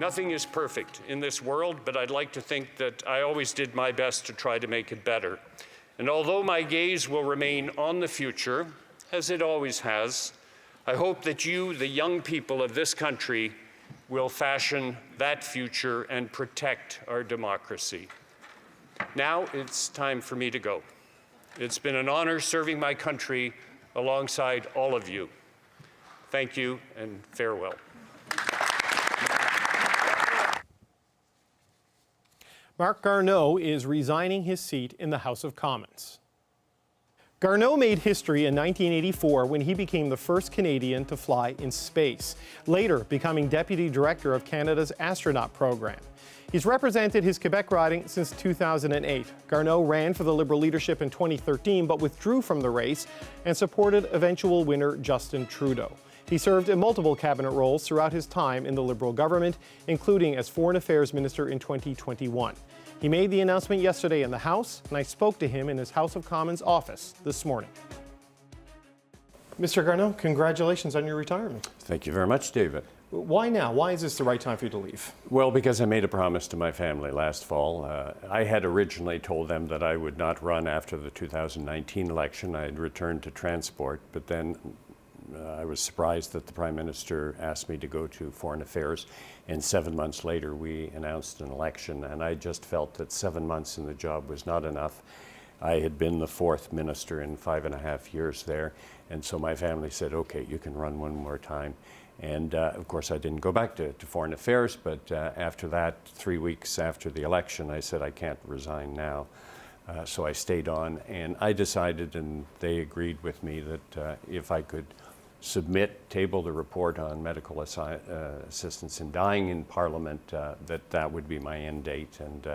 Nothing is perfect in this world, but I'd like to think that I always did my best to try to make it better. And although my gaze will remain on the future, as it always has, I hope that you, the young people of this country, will fashion that future and protect our democracy. Now it's time for me to go. It's been an honor serving my country alongside all of you. Thank you and farewell. Marc Garneau is resigning his seat in the House of Commons. Garneau made history in 1984 when he became the first Canadian to fly in space, later becoming Deputy Director of Canada's astronaut program. He's represented his Quebec riding since 2008. Garneau ran for the Liberal leadership in 2013 but withdrew from the race and supported eventual winner Justin Trudeau. He served in multiple cabinet roles throughout his time in the Liberal government, including as Foreign Affairs Minister in 2021. He made the announcement yesterday in the House, and I spoke to him in his House of Commons office this morning. Mr. Garneau, congratulations on your retirement. Thank you very much, David. Why now? Why is this the right time for you to leave? Well, because I made a promise to my family last fall. I had originally told them that I would not run after the 2019 election. I had returned to transport, but then I was surprised that the Prime Minister asked me to go to Foreign Affairs, and 7 months later we announced an election, and I just felt that 7 months in the job was not enough. I had been the fourth minister in 5.5 years there, and so my family said, okay, you can run one more time. And of course I didn't go back to Foreign Affairs, but after that, 3 weeks after the election, I said I can't resign now. So I stayed on, and I decided, and they agreed with me, that if I could table the report on medical assistance in dying in Parliament, that would be my end date, and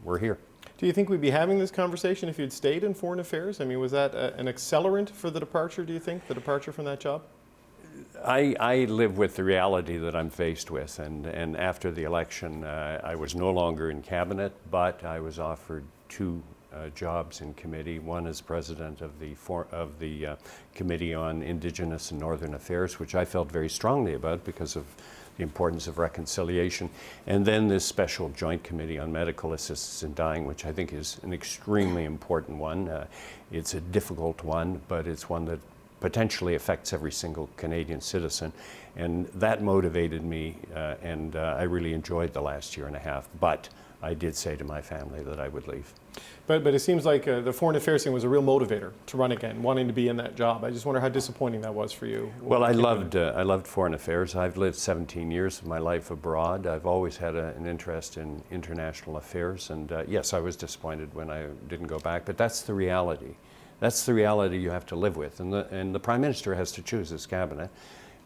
we're here. Do you think we'd be having this conversation if you'd stayed in Foreign Affairs? I mean, was that an accelerant for the departure, do you think, the departure from that job? I live with the reality that I'm faced with, and after the election, I was no longer in cabinet, but I was offered two jobs in committee. One as president of the Committee on Indigenous and Northern Affairs, which I felt very strongly about because of the importance of reconciliation, and then this special joint committee on medical assistance in dying, which I think is an extremely important one. It's a difficult one, but it's one that potentially affects every single Canadian citizen, and that motivated me, and I really enjoyed the last year and a half, but I did say to my family that I would leave. But it seems like the foreign affairs thing was a real motivator to run again, wanting to be in that job. I just wonder how disappointing that was for you. Well, I loved foreign affairs. I've lived 17 years of my life abroad. I've always had an interest in international affairs, and yes, I was disappointed when I didn't go back, but that's the reality. That's the reality you have to live with, and the Prime Minister has to choose his cabinet.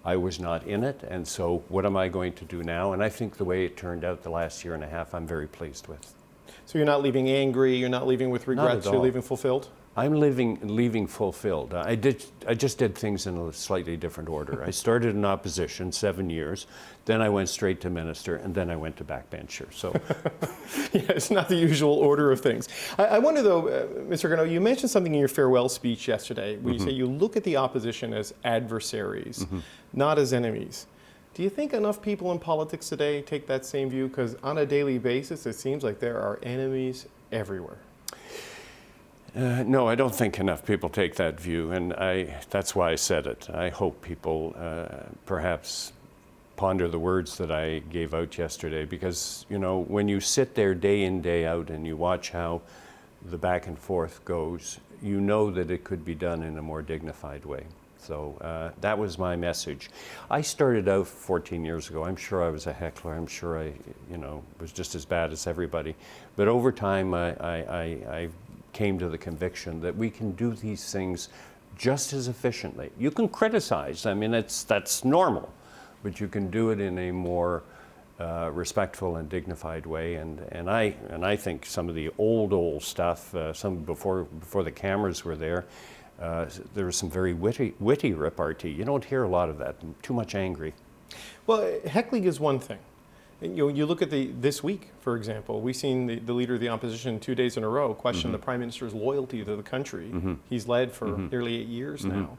I was not in it, and so what am I going to do now? And I think the way it turned out the last year and a half, I'm very pleased with. So you're not leaving angry, you're not leaving with regrets, you're leaving fulfilled? I'm leaving fulfilled. I just did things in a slightly different order. I started in opposition 7 years, then I went straight to minister, and then I went to backbencher. So, yeah, it's not the usual order of things. I wonder though, Mr. Garneau, you mentioned something in your farewell speech yesterday, where you say you look at the opposition as adversaries, not as enemies. Do you think enough people in politics today take that same view? Because on a daily basis, it seems like there are enemies everywhere. No, I don't think enough people take that view, and that's why I said it. I hope people perhaps ponder the words that I gave out yesterday, because, you know, when you sit there day in, day out, and you watch how the back and forth goes, you know that it could be done in a more dignified way. So that was my message. I started out 14 years ago. I'm sure I was a heckler. I'm sure I, was just as bad as everybody. But over time, I came to the conviction that we can do these things just as efficiently. You can criticize. I mean, that's normal, but you can do it in a more respectful and dignified way. And I think some of the old stuff, some before the cameras were there was some very witty repartee. You don't hear a lot of that. Too much angry. Well, heckling is one thing. You look at this week, for example, we've seen the leader of the opposition 2 days in a row question the Prime Minister's loyalty to the country. He's led for nearly 8 years now.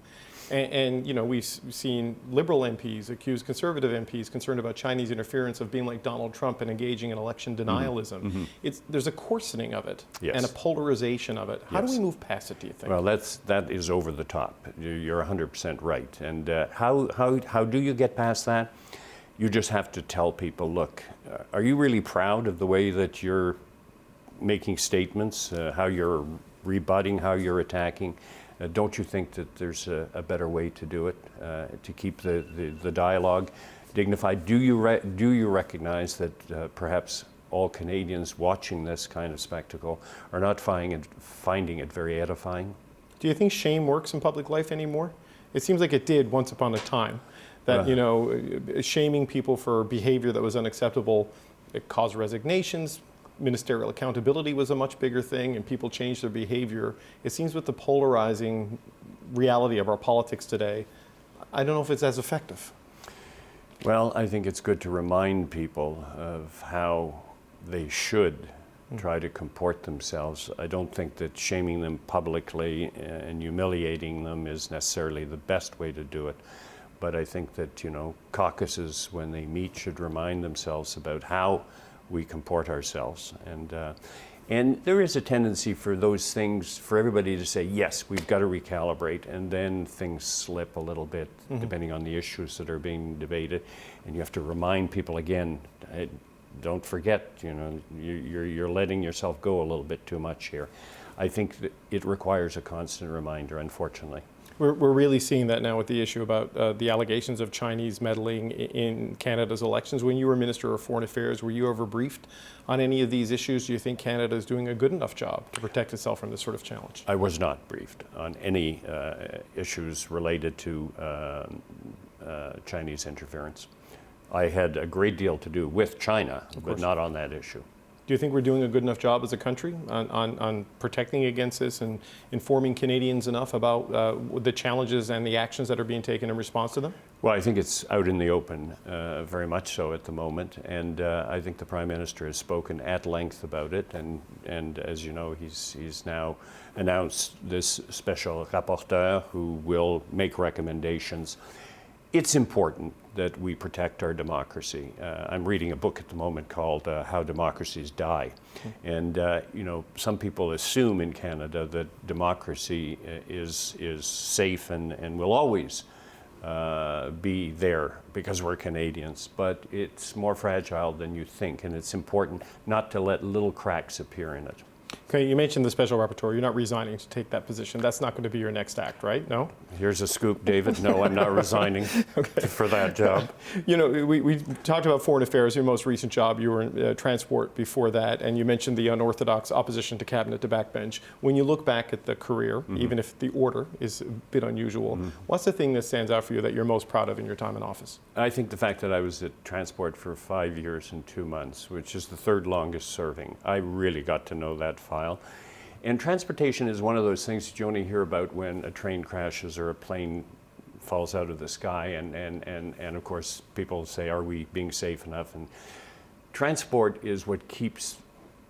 And you know, we've seen liberal MPs accuse conservative MPs concerned about Chinese interference of being like Donald Trump and engaging in election denialism. There's a coarsening of it and a polarization of it. How do we move past it, do you think? Well, that is over the top. You're 100% right. And how do you get past that? You just have to tell people, look, are you really proud of the way that you're making statements, how you're rebutting, how you're attacking? Don't you think that there's a better way to do it, to keep the dialogue dignified? Do you recognize that perhaps all Canadians watching this kind of spectacle are not finding it very edifying? Do you think shame works in public life anymore? It seems like it did once upon a time. That, you know, shaming people for behavior that was unacceptable, it caused resignations. Ministerial accountability was a much bigger thing, and people changed their behavior. It seems with the polarizing reality of our politics today, I don't know if it's as effective. Well, I think it's good to remind people of how they should try to comport themselves. I don't think that shaming them publicly and humiliating them is necessarily the best way to do it. But I think that, you know, caucuses, when they meet, should remind themselves about how we comport ourselves. And there is a tendency for those things, for everybody to say, yes, we've got to recalibrate, and then things slip a little bit, depending on the issues that are being debated. And you have to remind people again, don't forget, you know, you're letting yourself go a little bit too much here. I think that it requires a constant reminder, unfortunately. We're really seeing that now with the issue about the allegations of Chinese meddling in Canada's elections. When you were Minister of Foreign Affairs, were you ever briefed on any of these issues? Do you think Canada is doing a good enough job to protect itself from this sort of challenge? I was not briefed on any issues related to Chinese interference. I had a great deal to do with China, but not on that issue. Do you think we're doing a good enough job as a country on protecting against this and informing Canadians enough about the challenges and the actions that are being taken in response to them? Well, I think it's out in the open, very much so at the moment, and I think the Prime Minister has spoken at length about it, and as you know, he's now announced this special rapporteur who will make recommendations. It's important that we protect our democracy. I'm reading a book at the moment called How Democracies Die. And you know, some people assume in Canada that democracy is safe and will always be there because we're Canadians. But it's more fragile than you think, and it's important not to let little cracks appear in it. Okay, you mentioned the special rapporteur. You're not resigning to take that position. That's not going to be your next act, right? No? Here's a scoop, David. No, I'm not resigning for that job. You know, we talked about foreign affairs, your most recent job. You were in transport before that, and you mentioned the unorthodox opposition to cabinet to backbench. When you look back at the career, even if the order is a bit unusual, what's the thing that stands out for you that you're most proud of in your time in office? I think the fact that I was at transport for 5 years and 2 months, which is the third longest serving. I really got to know that file. And transportation is one of those things that you only hear about when a train crashes or a plane falls out of the sky, and of course people say, are we being safe enough? And transport is what keeps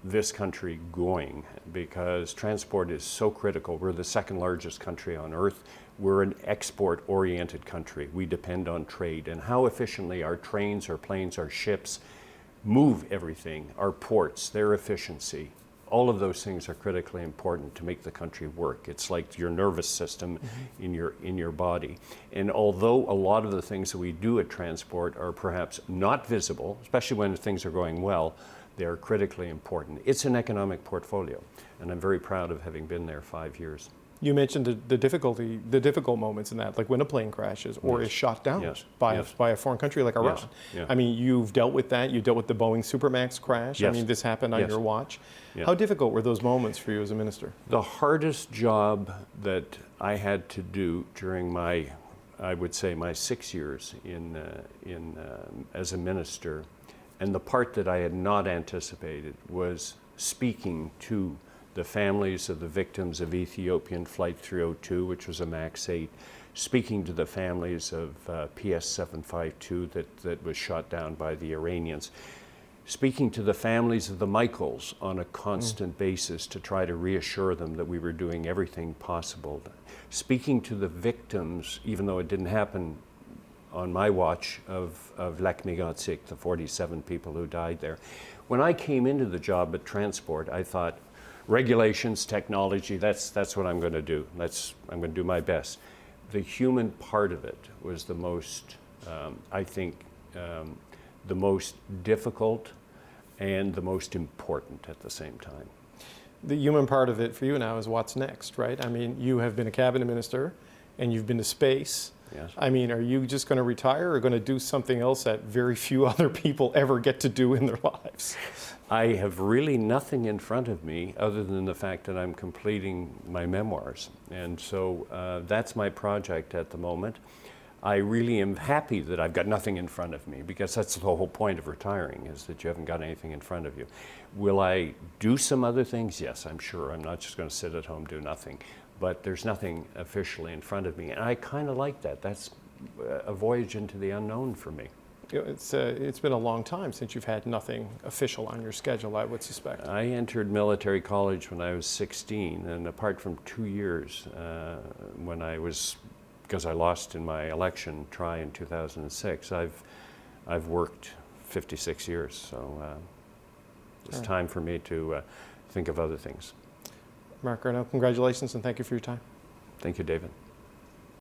this country going, because transport is so critical. We're the second largest country on earth. We're an export-oriented country. We depend on trade, and how efficiently our trains, our planes, our ships move everything, our ports, their efficiency. All of those things are critically important to make the country work. It's like your nervous system in your body. And although a lot of the things that we do at transport are perhaps not visible, especially when things are going well, they're critically important. It's an economic portfolio, and I'm very proud of having been there 5 years. You mentioned the difficult moments in that, like when a plane crashes or is shot down by a foreign country like Iran. I mean, you've dealt with that. You dealt with the Boeing Supermax crash. I mean, this happened on your watch. How difficult were those moments for you as a minister? The hardest job that I had to do during my, I would say, my 6 years as a minister, and the part that I had not anticipated, was speaking to the families of the victims of Ethiopian Flight 302, which was a MAX 8, speaking to the families of PS 752 that was shot down by the Iranians. speaking to the families of the Michaels on a constant basis to try to reassure them that we were doing everything possible. Speaking to the victims, even though it didn't happen on my watch, of Lac Mégantic, the 47 people who died there. When I came into the job at Transport, I thought, regulations, technology, that's what I'm going to do. I'm going to do my best. The human part of it was the most, I think, the most difficult and the most important at the same time. The human part of it for you now is what's next, right? I mean, you have been a cabinet minister and you've been to space. Yes. I mean, are you just going to retire or going to do something else that very few other people ever get to do in their lives? I have really nothing in front of me other than the fact that I'm completing my memoirs. And so that's my project at the moment. I really am happy that I've got nothing in front of me, because that's the whole point of retiring, is that you haven't got anything in front of you. Will I do some other things? Yes, I'm sure. I'm not just going to sit at home, do nothing. But there's nothing officially in front of me. And I kind of like that. That's a voyage into the unknown for me. It's been a long time since you've had nothing official on your schedule, I would suspect. I entered military college when I was 16, and apart from 2 years when I was, because I lost in my election try in 2006, I've worked 56 years, so it's time for me to think of other things. Marc Garneau, congratulations and thank you for your time. Thank you, David.